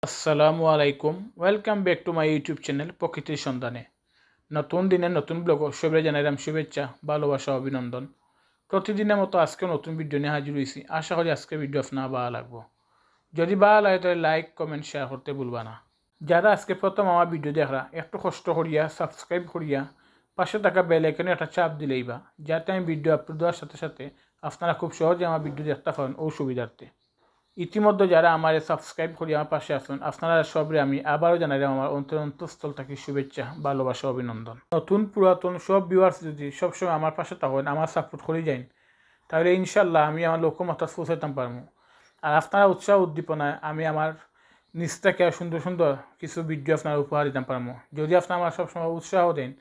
আসসালামু আলাইকুম welcome back to my YouTube channel প্রকৃতির সন্ধানে। নতুন দিনের নতুন ব্লগ সবাই জানাইলাম শুভেচ্ছা, ভালোবাসা, অভিনন্দন। প্রতিদিনের মতো আজকে নতুন ভিডিও নিয়ে হাজির হয়েছি। আশা করি আজকে ভিডিও আপনার ভালো লাগবো। যদি ভালো লাগে তাহলে লাইক কমেন্ট শেয়ার করতে ভুলবা না। যারা আজকে প্রথম আমার ভিডিও দেখরা একটু কষ্ট করিয়া সাবস্ক্রাইব করিয়া পাশে থাকা বেল আইকনে একটা চাপ দিলেই বা, যাতে আমি ভিডিও আপলোড দেওয়ার সাথে সাথে আপনারা খুব সহজে আমার ভিডিও দেখতে পারেন ও সুবিধার্থে। ইতিমধ্যে যারা আমার সাবস্ক্রাইব করি আমার পাশে আসুন, আপনারা সবরে আমি আবারও জানাইলাম আমার অন্তরস্থল থেকে শুভেচ্ছা, ভালোবাসা, অভিনন্দন। নতুন পুরাতন সব ভিউয়ার্স যদি সবসময় আমার পাশে থাকেন, আমার সাপোর্ট করে যান, তাহলে ইনশাল্লাহ আমি আমার লক্ষ্যমাত্রা পৌঁছাইতে পারবো। আর আপনারা উৎসাহ উদ্দীপনায় আমি আমার নিজ থেকে সুন্দর সুন্দর কিছু ভিডিও আপনারা উপহার দিতে পারবো। যদি আপনারা আমার সবসময় উৎসাহ দেন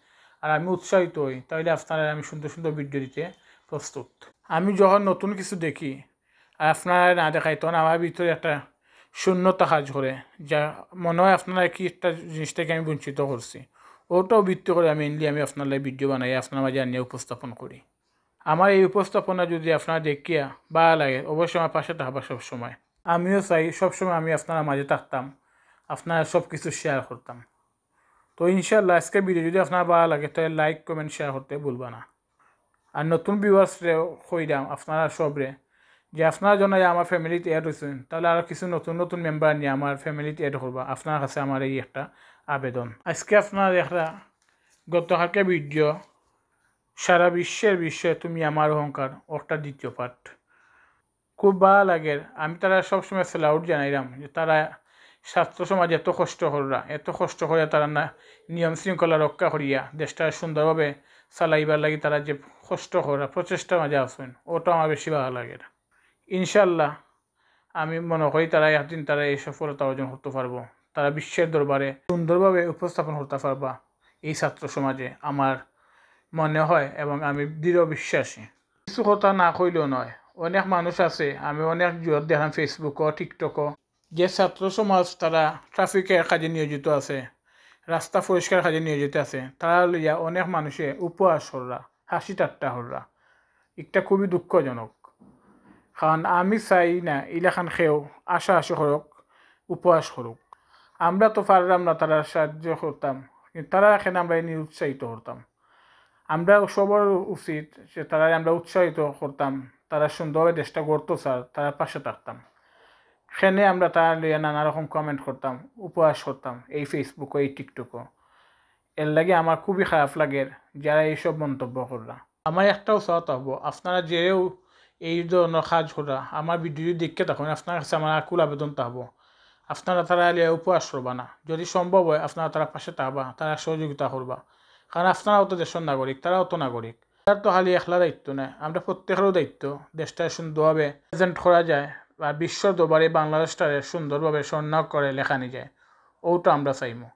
আর আমি উৎসাহিত হই, তাহলে আপনারা আমি সুন্দর সুন্দর ভিডিও দিতে প্রস্তুত। আমি যখন নতুন কিছু দেখি আর আপনারা না দেখাই, তখন আমার ভিতরে একটা শূন্যতা কাজ করে, যা মনে হয় আপনারা কি একটা জিনিস থেকে আমি বঞ্চিত করছি। ওটাও ভিত্তি করে আমি আপনার ভিডিও বানাই, আপনার মাঝে আনিয়ে উপস্থাপন করি। আমার এই উপস্থাপনা যদি আপনারা দেখিয়া ভালো লাগে, অবশ্যই আমার পাশে থাকবা সবসময়। আমিও চাই সবসময় আমি আপনার মাঝে থাকতাম, আপনারা সব কিছু শেয়ার করতাম। তো ইনশাল্লাহ আজকে ভিডিও যদি আপনার ভালো লাগে তাহলে লাইক কমেন্ট শেয়ার করতে ভুলবা না। আর নতুন ভিউয়ার্সরেও কইরাম আপনারা সবরে যে আপনারা জন্য আমার ফ্যামিলিতে অ্যাড হয়েছেন, তাহলে আরও কিছু নতুন নতুন মেম্বার নিয়ে আমার ফ্যামিলিতে অ্যাড করবা। আপনার কাছে আমার এই একটা আবেদন। আজকে আপনারা একটা গতকালকে ভিডিও সারা বিশ্বে তুমি আমার অহংকার ওটা দ্বিতীয় পার্ট খুব ভালো লাগে। আমি তারা সবসময় সেলাউট জানাইলাম যে তারা ছাত্র সমাজ এত কষ্ট করিয়া তারা না নিয়ম শৃঙ্খলা রক্ষা করিয়া দেশটা সুন্দরভাবে চালাইবার লাগি তারা যে কষ্ট করা প্রচেষ্টা মাঝে আসেন, ওটা আমার বেশি ভালো লাগে। ইনশাল্লাহ আমি মনে করি তারা একদিন তারা এই সফলতা অর্জন করতে পারবো, তারা বিশ্বের দরবারে সুন্দরভাবে উপস্থাপন করতে পারবা এই ছাত্র সমাজে, আমার মনে হয় এবং আমি দৃঢ় বিশ্বাসী। কিছু কথা না কইলেও নয়, অনেক মানুষ আছে, আমি অনেক জোর দেখলাম ফেসবুকও টিকটকও, যে ছাত্র সমাজ তারা ট্রাফিকের কাজে নিয়োজিত আছে, রাস্তা পরিষ্কার কাজে নিয়োজিত আছে, তারা লইয়া অনেক মানুষে উপহাস হররা, হাসি ঠাট্টা হররা। এটা খুবই দুঃখজনক। কারণ আমি চাই না ইলাখান খেয়েও আশা করুক, উপহাস করুক। আমরা তো পারলাম না তারা সাহায্য করতাম, কিন্তু তারা এখানে আমরা নিরুৎসাহিত করতাম। আমরা সবার উচিত যে তারা আমরা উৎসাহিত করতাম, তারা সুন্দরভাবে দেশটা গড়তো স্যার, তারা পাশে থাকতাম। সেখানে আমরা তারা লিয়ে নানা রকম কমেন্ট করতাম, উপহাস করতাম এই ফেসবুকও এই টিকটকও। এর লাগে আমার খুবই খারাপ লাগে যারা এইসব মন্তব্য করলাম। আমার একটাও চাওয়া হবো, আপনারা যেও এই ধরনের কাজ করা আমার ভিডিও দেখতে থাকুন, আপনার কাছে আমার আকুল আবেদন থাকবো আপনারা তারা লিয়ে উপহাস করবা না। যদি সম্ভব হয় আপনারা তারা পাশে থাকবা, তারা সহযোগিতা করবা। কারণ আপনারাও তো দেশের নাগরিক, তারাও তো নাগরিক। তার তো খালি একলা দায়িত্ব নেই, আমরা প্রত্যেকেরও দায়িত্ব দেশটা সুন্দরভাবে প্রেজেন্ট করা যায় বা বিশ্ব দরবারে বাংলাদেশটারে সুন্দরভাবে স্বর্ণাক করে লেখানি যায়, ওটা আমরা চাইমু।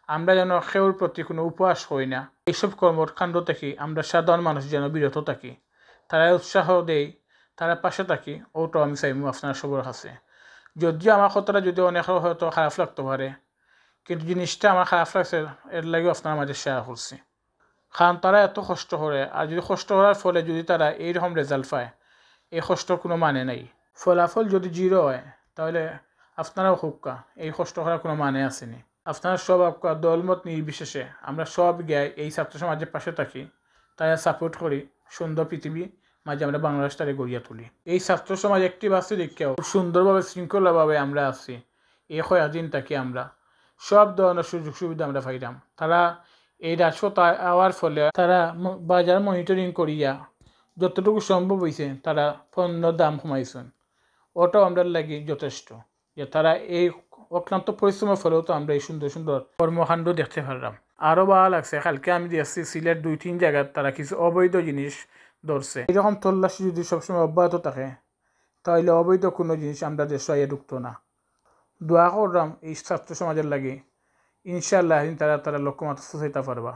আমরা যেন সেউর প্রতি কোনো উপহাস করি না, এইসব কর্মকাণ্ড থেকে আমরা সাধারণ মানুষ যেন বিরত থাকি, তারা উৎসাহ দেই, তারা পাশে থাকি, ওটাও আমি চাইমু আপনার সবার কাছে। যদিও আমার কথাটা যদি অনেক হয়তো খারাপ লাগতে পারে, কিন্তু জিনিসটা আমার খারাপ লাগছে, এর লাগেও আপনার মাঝে শেয়ার করছি। কারণ তারা এত কষ্ট করে, আর যদি কষ্ট করার ফলে যদি তারা এইরকম রেজাল্ট পায়, এই কষ্টর কোনো মানে নাই। ফলাফল যদি জিরো হয় তাহলে আপনারাও হুক্কা, এই কষ্ট করার কোনো মানে আসেনি। আপনারা সব আপকা দলমত নির্বিশেষে আমরা সব গায়ে এই ছাত্র সমাজের পাশে থাকি, তারা সাপোর্ট করি, সুন্দর পৃথিবী মাঝে আমরা বাংলাদেশটারে গড়িয়া তুলি। এই ছাত্র সমাজ একটি বাস্তু দেখেও সুন্দরভাবে শৃঙ্খলাভাবে আমরা আছি। এই কয়েকদিন থাকি আমরা সব ধরনের সুযোগ সুবিধা আমরা পাইলাম। তারা এই রাজপথ আওয়ার ফলে তারা বাজার মনিটরিং করিয়া যতটুকু সম্ভব হয়েছে তারা পণ্যর দাম কমাইছেন, ওটাও আমরা লাগি যথেষ্ট। যে তারা এই অক্লান্ত পরিশ্রমের ফলেও তো আমরা এই সুন্দর সুন্দর কর্মকাণ্ড দেখতে পারলাম। আরও ভালো লাগছে, কালকে আমি দেখছি সিলেট 2-3 জায়গায় তারা কিছু অবৈধ জিনিস ধরছে। এরকম তল্লাশি যদি সবসময় অব্যাহত থাকে তাহলে অবৈধ কোনো জিনিস আমরা দেশে ঢুকতো না। দোয়া করলাম এই ছাত্র সমাজের লাগে, ইনশাআল্লাহ তারা লক্ষ্যমাত্রা পৌঁছাইতে পারবা।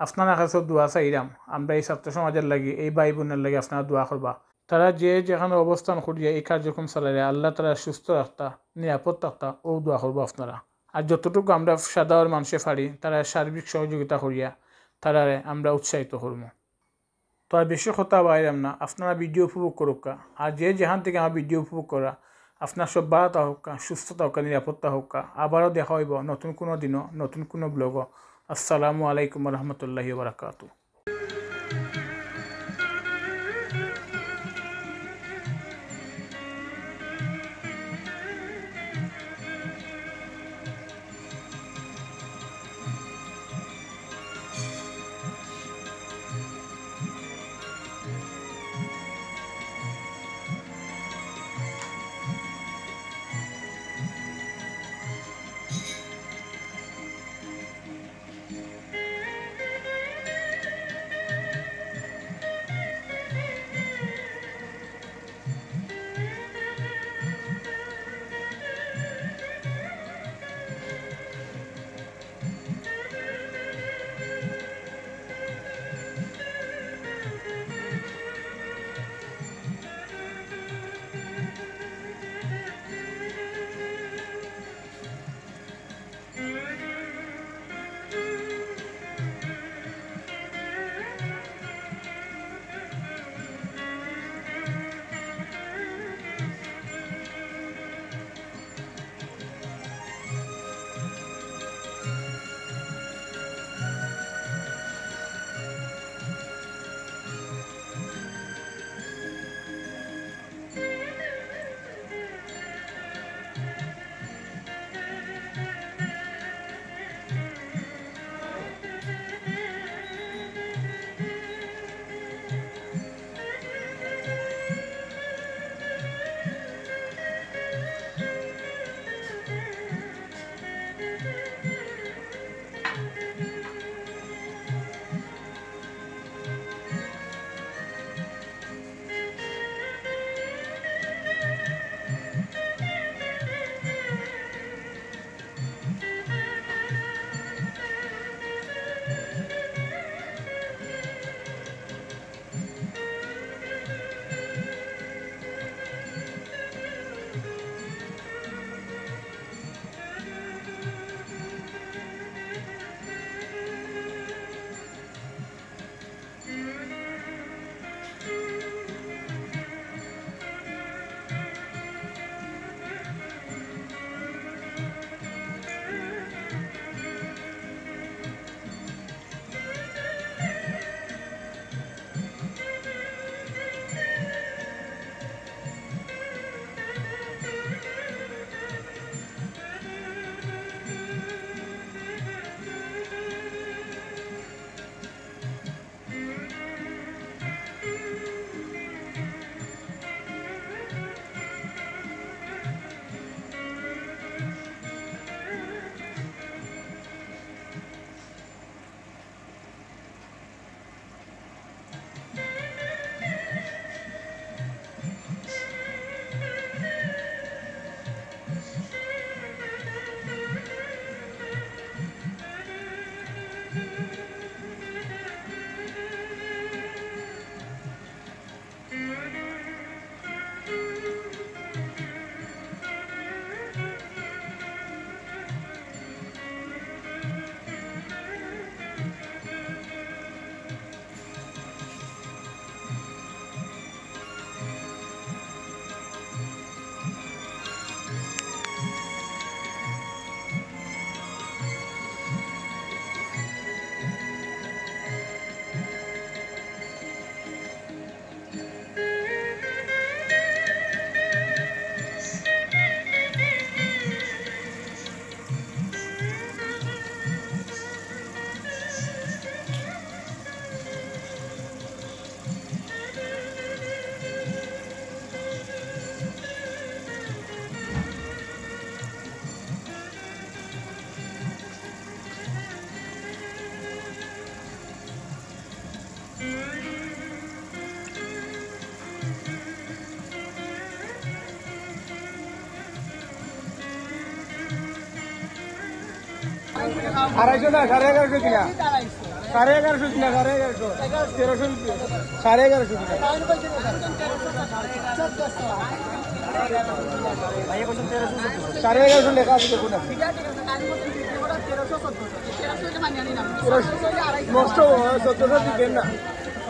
আপনারা কাছে দোয়া চাইলাম, আমরা এই ছাত্র সমাজের লাগে, এই ভাই বোনের লাগে আপনারা দোয়া করবা। তারা যেখানে অবস্থান করিয়া এই কার্যক্রম চালাইলে আল্লাহ তারা সুস্থ রাখতা, নিরাপদ রাখতা, ও দোয়া করবো আপনারা। আর যতটুকু আমরা সাধারণ মানুষে পারি তারা সার্বিক সহযোগিতা করিয়া তারা আমরা উৎসাহিত করবো। তো আর বেশি কথা বাইরাম না, আপনারা ভিডিও উপভোগ করুক। আর যেখান থেকে আমার ভিডিও উপভোগ করা আপনার সব ভালো থাকুক, সুস্থ থাকুক, নিরাপত্তা হোক। আবারও দেখা হইব নতুন কোনো দিনও নতুন কোনো ব্লগও। আসসালামু আলাইকুম রহমতুল্লাহি বারাকাতু। আড়াইশো না 1150 কিনা 1150 কিনা 1150 1300 1150 কিনা 1150 লেখা আছে দেখুন নষ্ট 1400 দিবেন না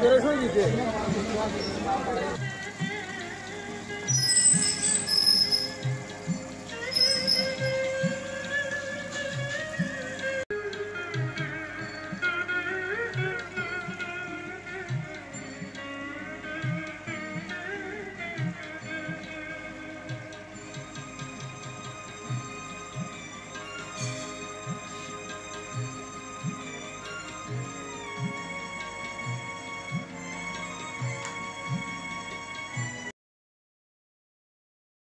1300 দিতে